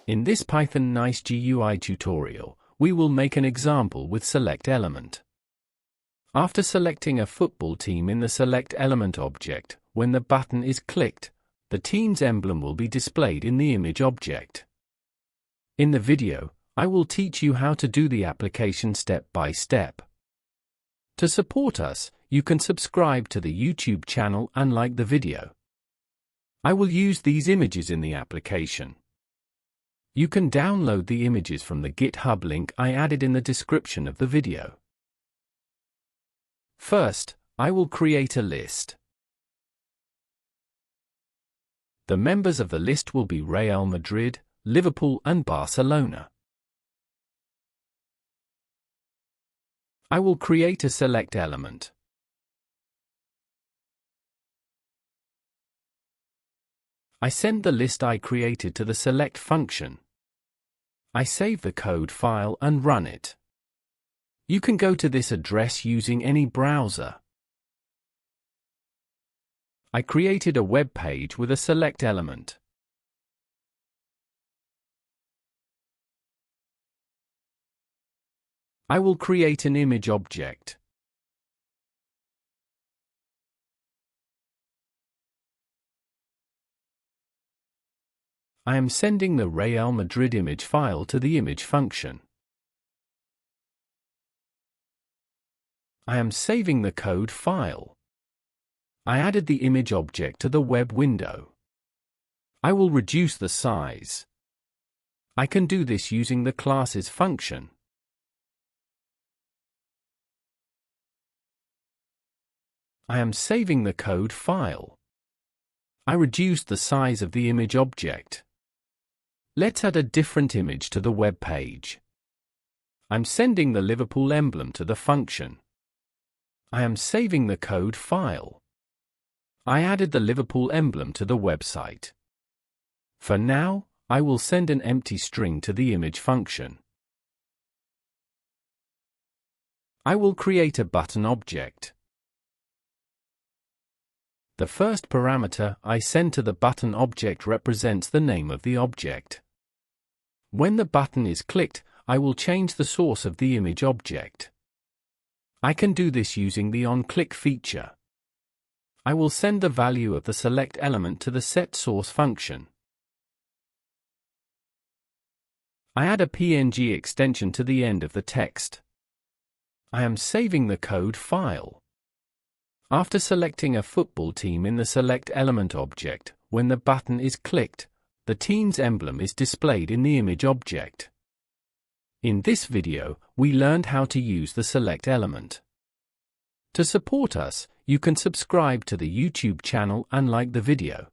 In this Python NiceGUI tutorial, we will make an example with select element. After selecting a football team in the select element object, when the button is clicked, the team's emblem will be displayed in the image object. In the video, I will teach you how to do the application step by step. To support us, you can subscribe to the YouTube channel and like the video. I will use these images in the application. You can download the images from the GitHub link I added in the description of the video. First, I will create a list. The members of the list will be Real Madrid, Liverpool and Barcelona. I will create a select element. I send the list I created to the select function. I save the code file and run it. You can go to this address using any browser. I created a web page with a select element. I will create an image object. I am sending the Real Madrid image file to the image function. I am saving the code file. I added the image object to the web window. I will reduce the size. I can do this using the classes function. I am saving the code file. I reduced the size of the image object. Let's add a different image to the web page. I'm sending the Liverpool emblem to the function. I am saving the code file. I added the Liverpool emblem to the website. For now, I will send an empty string to the image function. I will create a button object. The first parameter I send to the button object represents the name of the object. When the button is clicked, I will change the source of the image object. I can do this using the Onclick feature. I will send the value of the select element to the setSource function. I add a PNG extension to the end of the text. I am saving the code file. After selecting a football team in the select element object, when the button is clicked, the team's emblem is displayed in the image object. In this video, we learned how to use the select element. To support us, you can subscribe to the YouTube channel and like the video.